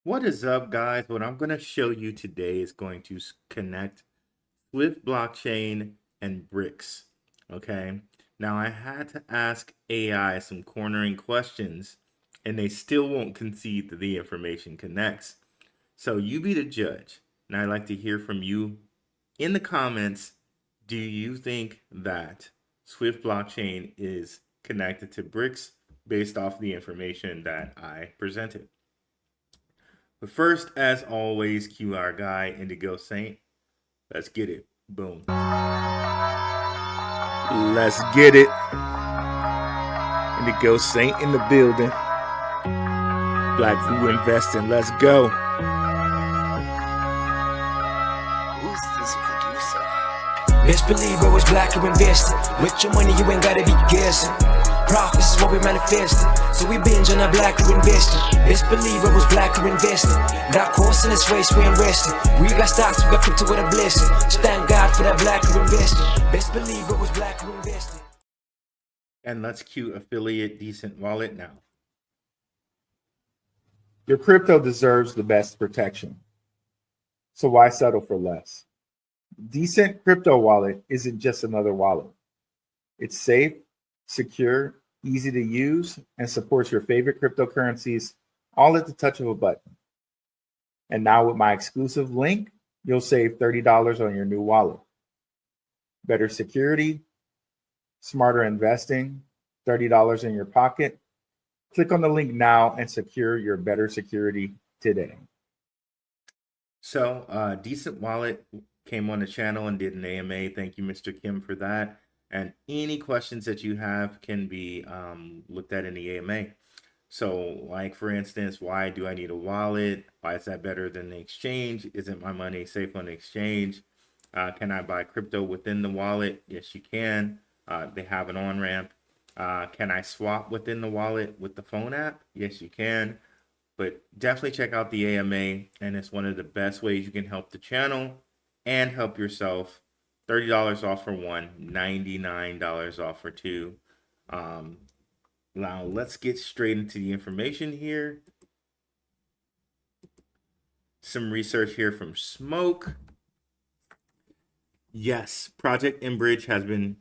What is up, guys? What I'm going to show you today is going to connect Swift blockchain and BRICS. Okay. Now, I had to ask AI some cornering questions, and they still won't concede that the information connects. So, you be the judge. And I'd like to hear from you in the comments. Do you think that Swift blockchain is connected to BRICS based off the information that I presented? But first, as always, cue our guy, Indigo Saint. Let's get it. Boom. Let's get it. Indigo Saint in the building. Blackrue Investing. Let's go. Who's this producer? Best believe I was Blackrue Investing. With your money, you ain't gotta be guessing. Profits is what we manifesting. So we binge on our Blackrue Investing. Best believe I was Blackrue Investing. That course in this race, we ain't resting. We got stocks, we got crypto with a blessing. So thank God for that Blackrue Investing. Best believe I was Blackrue Investing. And let's cue affiliate DCENT Wallet now. Your crypto deserves the best protection. So why settle for less? DCENT Crypto Wallet isn't just another wallet. It's safe, secure, easy to use, and supports your favorite cryptocurrencies all at the touch of a button. And now with my exclusive link, you'll save $30 on your new wallet. Better security, smarter investing, $30 in your pocket. Click on the link now and secure your better security today. So, DCENT Wallet came on the channel and did an AMA. Thank you, Mr. Kim, for that. And any questions that you have can be looked at in the AMA. So, like, for instance, why do I need a wallet? Why is that better than the exchange? Isn't my money safe on the exchange? Can I buy crypto within the wallet? Yes, you can. They have an on-ramp. Can I swap within the wallet with the phone app? Yes, you can. But definitely check out the AMA, and it's one of the best ways you can help the channel and help yourself. $30 off for one, $99 off for two. Now let's get straight into the information here. Some research here from Smoke. Yes, Project Enbridge has been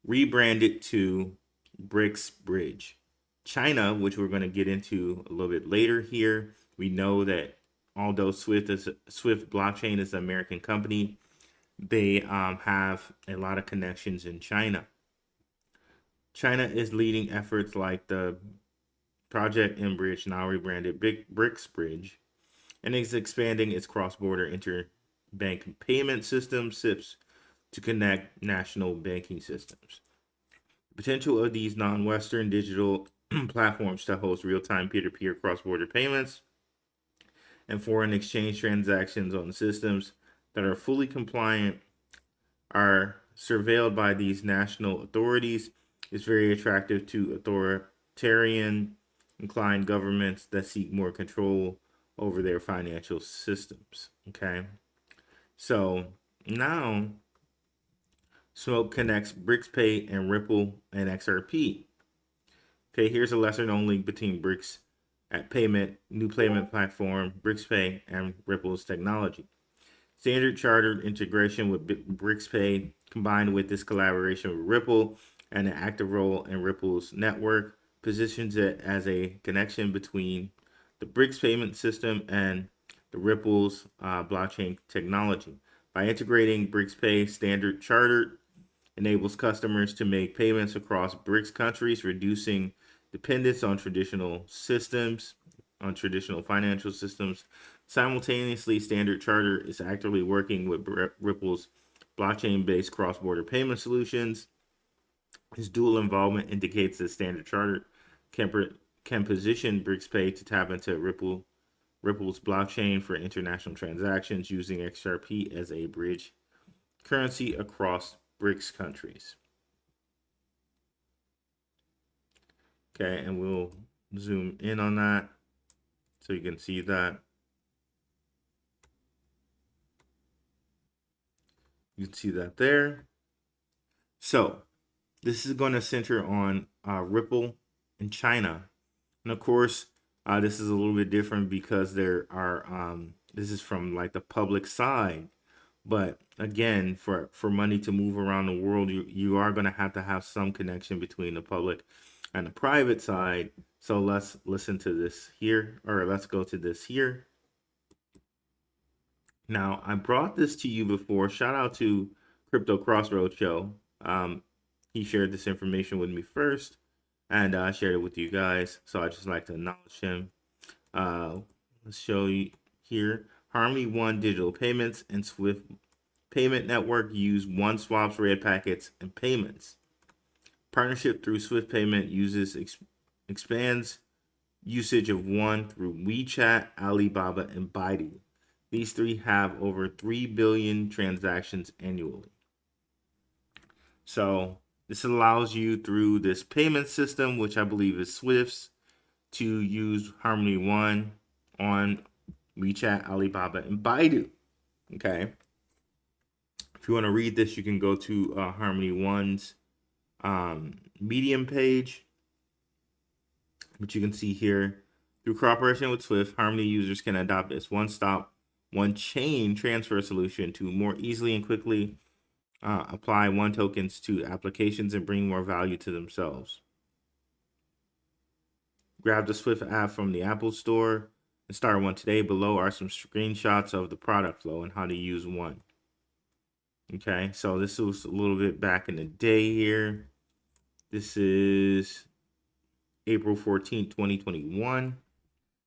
rebranded to BRICS Bridge. China, which we're going to get into a little bit later here, we know that although Swift blockchain is an American company, they have a lot of connections in China. China is leading efforts like the Project Enbridge, now rebranded BRICS Bridge, and is expanding its cross-border interbank payment system (SIPS) to connect national banking systems. The potential of these non-Western digital platforms to host real-time peer-to-peer cross-border payments and foreign exchange transactions on systems that are fully compliant are surveilled by these national authorities is very attractive to authoritarian inclined governments that seek more control over their financial systems. Okay, so now Smoke connects BRICS and Ripple and XRP. Okay, here's a lesser known link between BRICS at new payment platform, BRICS and Ripple's technology. Standard chartered integration with BRICS combined with this collaboration with Ripple and an active role in Ripple's network positions it as a connection between the BRICS payment system and the Ripple's blockchain technology. By integrating BRICS standard chartered enables customers to make payments across BRICS countries, reducing dependence on traditional financial systems. Simultaneously, Standard Chartered is actively working with Ripple's blockchain-based cross-border payment solutions. His dual involvement indicates that Standard Chartered can position BRICS to tap into Ripple's blockchain for international transactions using XRP as a bridge currency across BRICS countries. Okay, and we'll zoom in on that so you can see that. You can see that there. So this is going to center on Ripple in China. And of course, This is a little bit different because there are this is from like the public side. But again, for money to move around the world, you are going to have some connection between the public and the private side. So let's listen to this here, or let's go to this here. Now, I brought this to you before. Shout out to Crypto Crossroad Show. He shared this information with me first, and I shared it with you guys. So I just like to acknowledge him. Let's show you here. Harmony One Digital Payments and Swift Payment Network use OneSwap's red packets and payments. Partnership through Swift Payment expands usage of One through WeChat, Alibaba, and Baidu. These three have over 3 billion transactions annually. So this allows you through this payment system, which I believe is Swift's, to use Harmony One on WeChat, Alibaba, and Baidu. Okay. If you want to read this, you can go to Harmony One's Medium page, which you can see here. Through cooperation with Swift, Harmony users can adopt this one-stop, one-chain transfer solution to more easily and quickly apply One tokens to applications and bring more value to themselves. Grab the Swift app from the Apple Store and start One today. Below are some screenshots of the product flow and how to use One. Okay, so this was a little bit back in the day here. This is April 14th, 2021.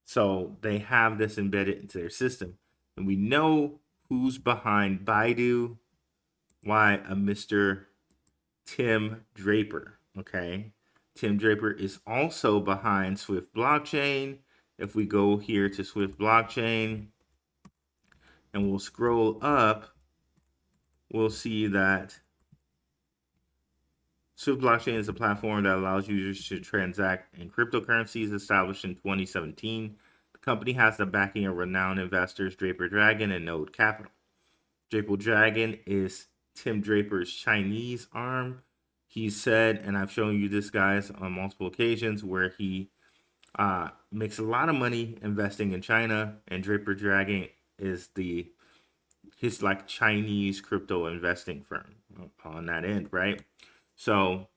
So they have this embedded into their system. And we know who's behind Baidu. Why? A Mr. Tim Draper. Okay. Tim Draper is also behind Swift Blockchain. If we go here to Swift Blockchain and we'll scroll up, we'll see that Swift Blockchain is a platform that allows users to transact in cryptocurrencies. Established in 2017. The company has the backing of renowned investors Draper Dragon and Node Capital. Draper Dragon is Tim Draper's Chinese arm. He said, and I've shown you this, guys, on multiple occasions, where he makes a lot of money investing in China, and Draper Dragon is his like Chinese crypto investing firm on that end, right? So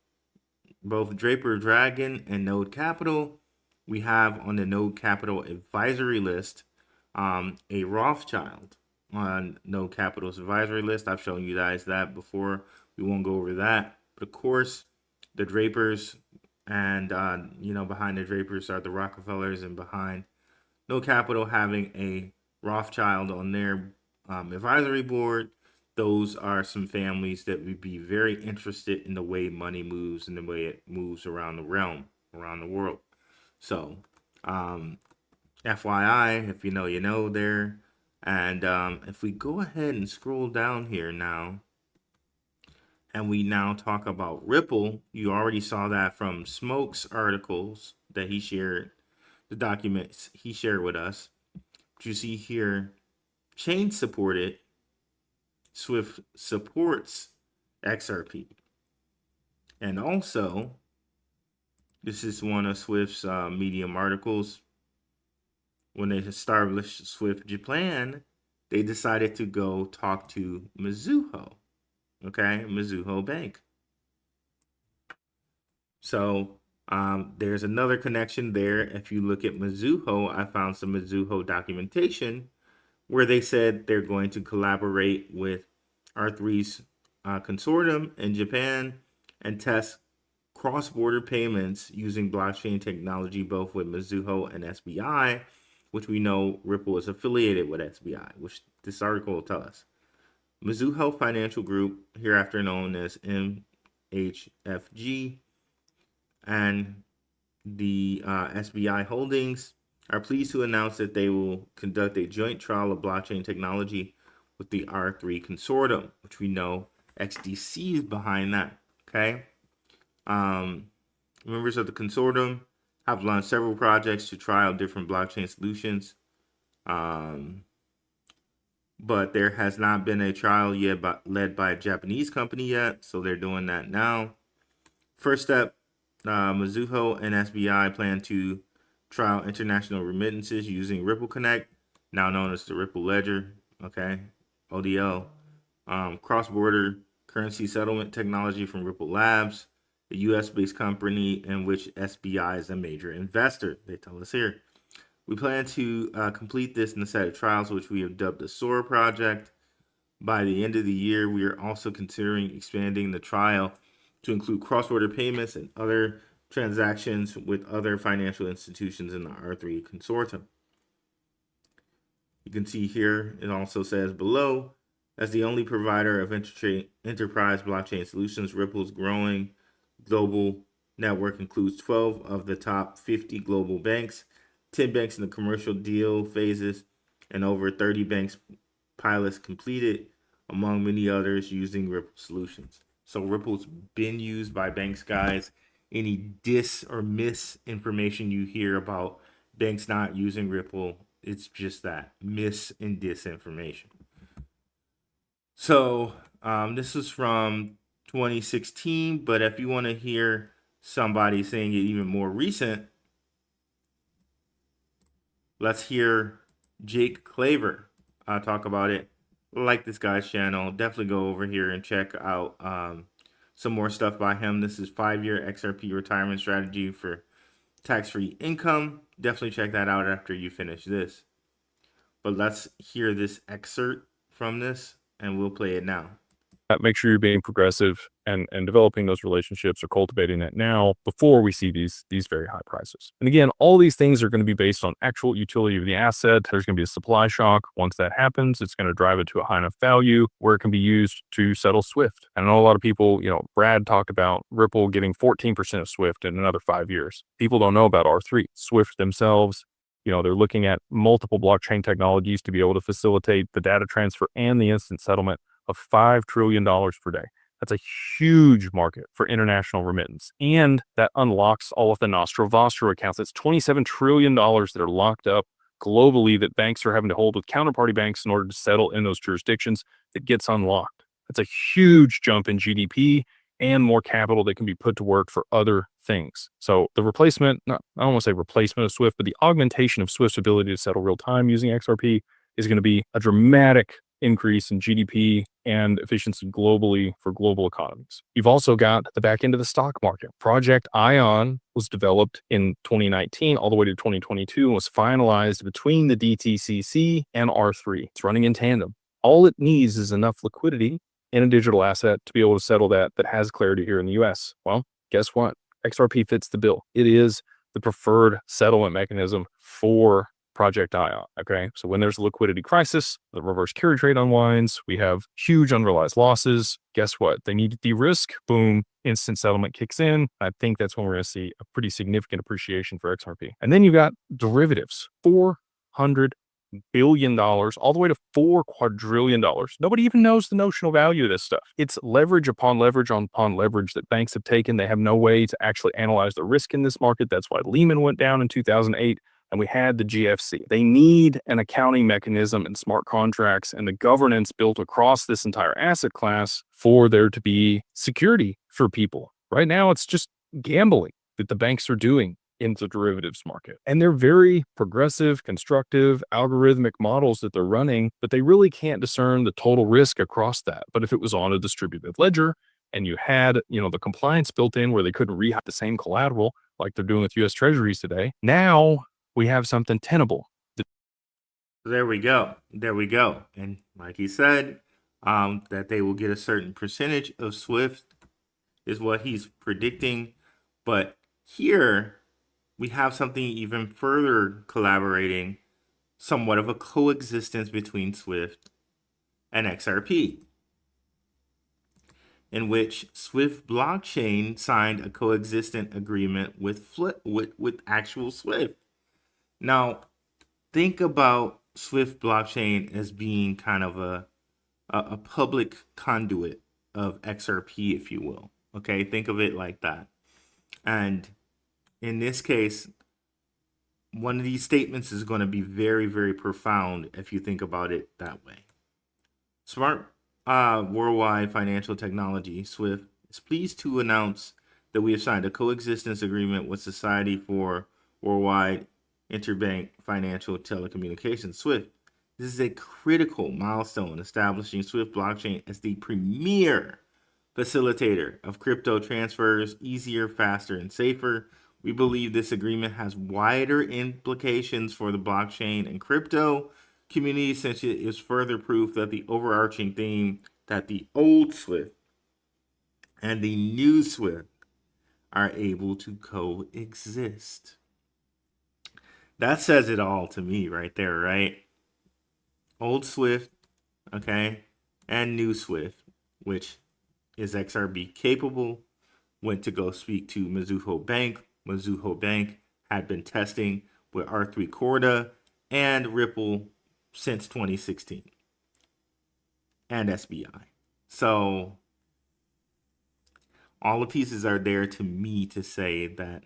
both Draper Dragon and Node Capital, we have on the Node Capital advisory list a Rothschild on Node Capital's advisory list. I've shown you guys that before. We won't go over that. But of course, the Drapers and, behind the Drapers are the Rockefellers, and behind Node Capital having a Rothschild on their advisory board. Those are some families that would be very interested in the way money moves and the way it moves around the realm, around the world. So, FYI, if you know, you know there. And if we go ahead and scroll down here now, and we now talk about Ripple, you already saw that from Smoke's articles that he shared, the documents he shared with us. But you see here, chain supported, Swift supports XRP. And also, this is one of Swift's Medium articles. When they established Swift Japan, they decided to go talk to Mizuho. Okay, Mizuho Bank. So there's another connection there. If you look at Mizuho, I found some Mizuho documentation where they said they're going to collaborate with R3's consortium in Japan and test cross-border payments using blockchain technology, both with Mizuho and SBI, which we know Ripple is affiliated with SBI, which this article will tell us. Mizuho Financial Group, hereafter known as MHFG, and the SBI Holdings are pleased to announce that they will conduct a joint trial of blockchain technology with the R3 consortium, which we know XDC is behind that. Okay. Members of the consortium have launched several projects to try out different blockchain solutions. But there has not been a trial yet led by a Japanese company yet, so they're doing that now. First step, Mizuho and SBI plan to trial international remittances using Ripple Connect, now known as the Ripple Ledger, okay, ODL. Cross-border currency settlement technology from Ripple Labs, a US-based company in which SBI is a major investor, they tell us here. We plan to complete this in a set of trials, which we have dubbed the SOAR project. By the end of the year, we are also considering expanding the trial to include cross-border payments and other transactions with other financial institutions in the R3 consortium. You can see here, it also says below, as the only provider of enterprise blockchain solutions, Ripple's growing global network includes 12 of the top 50 global banks, 10 banks in the commercial deal phases, and over 30 banks pilots completed, among many others using Ripple solutions. So Ripple's been used by banks, guys. Any dis or misinformation you hear about banks not using Ripple, it's just that, mis and disinformation. So this is from 2016, but if you want to hear somebody saying it even more recent, let's hear Jake Claver talk about it. Like this guy's channel, definitely go over here and check out some more stuff by him. This is 5-year XRP retirement strategy for tax-free income. Definitely check that out after you finish this. But let's hear this excerpt from this, and we'll play it now. Make sure you're being progressive and developing those relationships or cultivating that now before we see these very high prices. And again, all these things are going to be based on actual utility of the asset. There's going to be a supply shock. Once that happens, it's going to drive it to a high enough value where it can be used to settle SWIFT. I know a lot of people, Brad talked about Ripple getting 14% of SWIFT in another 5 years. People don't know about R3. SWIFT themselves, they're looking at multiple blockchain technologies to be able to facilitate the data transfer and the instant settlement of $5 trillion per day. That's a huge market for international remittance. And that unlocks all of the Nostro Vostro accounts. That's $27 trillion that are locked up globally that banks are having to hold with counterparty banks in order to settle in those jurisdictions. That gets unlocked. That's a huge jump in GDP and more capital that can be put to work for other things. So the replacement, I don't want to say replacement of SWIFT, but the augmentation of SWIFT's ability to settle real time using XRP is going to be a dramatic increase in GDP and efficiency globally for global economies. You've also got the back end of the stock market. Project Ion was developed in 2019 all the way to 2022 and was finalized between the DTCC and R3. It's running in tandem. All it needs is enough liquidity in a digital asset to be able to settle that has clarity here in the US. Well, guess what? XRP fits the bill. It is the preferred settlement mechanism for Project Ion. Okay. So when there's a liquidity crisis, the reverse carry trade unwinds, we have huge unrealized losses. Guess what? They need to de-risk. Boom. Instant settlement kicks in. I think that's when we're going to see a pretty significant appreciation for XRP. And then you've got derivatives, $400 billion all the way to $4 quadrillion. Nobody even knows the notional value of this stuff. It's leverage upon leverage upon leverage that banks have taken. They have no way to actually analyze the risk in this market. That's why Lehman went down in 2008. And we had the GFC. They need an accounting mechanism and smart contracts and the governance built across this entire asset class for there to be security for people. Right now, it's just gambling that the banks are doing in the derivatives market. And they're very progressive, constructive, algorithmic models that they're running, but they really can't discern the total risk across that. But if it was on a distributed ledger and you had, the compliance built in where they couldn't re-hide the same collateral like they're doing with US Treasuries today, now we have something tenable. There we go. And like he said, that they will get a certain percentage of SWIFT is what he's predicting. But here we have something even further collaborating, somewhat of a coexistence between SWIFT and XRP, in which Swift blockchain signed a coexistent agreement with actual Swift. Now, think about Swift blockchain as being kind of a public conduit of XRP, if you will. Okay, think of it like that. And in this case, one of these statements is going to be very, very profound if you think about it that way. Smart Worldwide Financial Technology, SWIFT, is pleased to announce that we have signed a coexistence agreement with Society for Worldwide interbank financial telecommunications, SWIFT. This is a critical milestone establishing SWIFT blockchain as the premier facilitator of crypto transfers, easier, faster, and safer. We believe this agreement has wider implications for the blockchain and crypto community, since it is further proof that the overarching theme that the old SWIFT and the new SWIFT are able to coexist. That says it all to me right there, right? Old SWIFT, okay, and new SWIFT, which is XRB capable, went to go speak to Mizuho Bank. Mizuho Bank had been testing with R3 Corda and Ripple since 2016, and SBI. So all the pieces are there to me to say that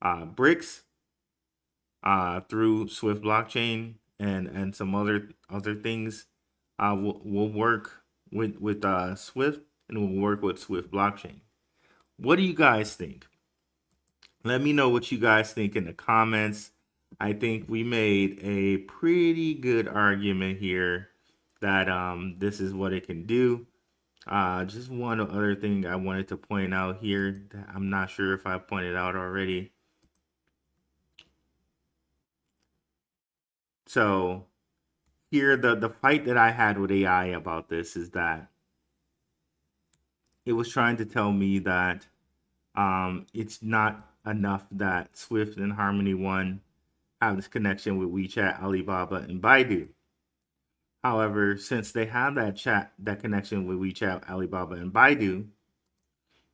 BRICS through Swift blockchain and some other things will work with Swift, and will work with Swift blockchain. What do you guys think? Let me know what you guys think in the comments. I think we made a pretty good argument here that this is what it can do. Just one other thing I wanted to point out here that I'm not sure if I pointed out already. So here, the fight that I had with AI about this is that it was trying to tell me that it's not enough that Swift and Harmony One have this connection with WeChat, Alibaba, and Baidu. However, since they have that connection with WeChat, Alibaba, and Baidu,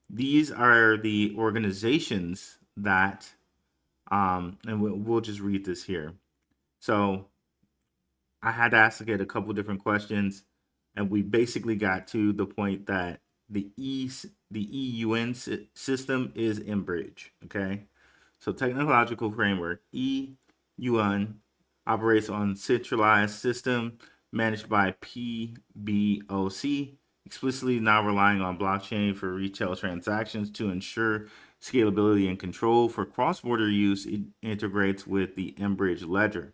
these are the organizations that, and we'll just read this here. So I had to ask a couple different questions, and we basically got to the point that the EUN system is in bridge. Okay, so technological framework EUN operates on centralized system managed by PBOC, explicitly not relying on blockchain for retail transactions to ensure scalability and control. For cross-border use, it integrates with the mBridge ledger.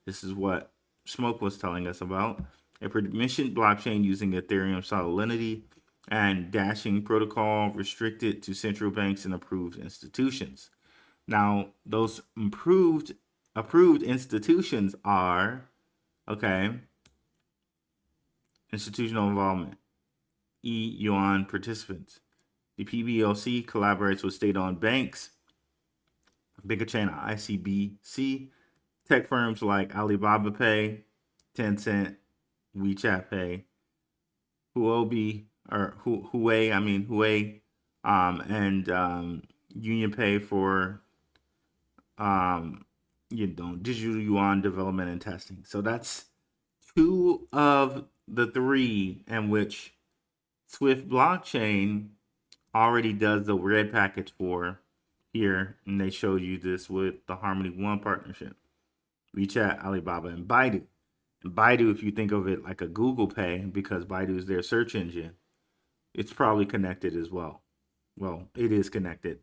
This is what Smoke was telling us about. A permissioned blockchain using Ethereum Solidity and dashing protocol restricted to central banks and approved institutions. Now, those approved institutions are, okay, institutional involvement, EUN participants. The PBOC collaborates with state-owned banks, bigger chain ICBC, tech firms like Alibaba Pay, Tencent, WeChat Pay, Huobi, or Huawei, and Union Pay for digital yuan development and testing. So that's two of the three in which Swift blockchain already does the red package for here, and they showed you this with the Harmony One partnership. WeChat, Alibaba, and Baidu. And Baidu, if you think of it like a Google Pay, because Baidu is their search engine, it's probably connected as well. Well, it is connected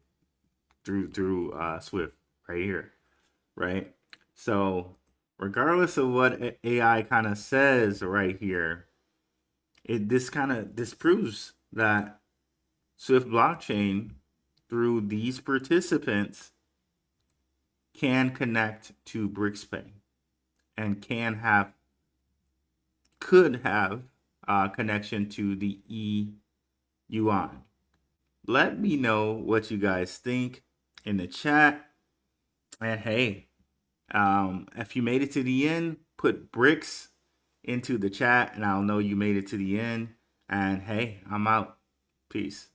through Swift right here, right? So regardless of what AI kind of says right here, this proves that Swift blockchain through these participants can connect to BRICS Pay and could have connection to the EUN. Let me know what you guys think in the chat. And hey, if you made it to the end, put BRICS into the chat and I'll know you made it to the end. And hey, I'm out. Peace.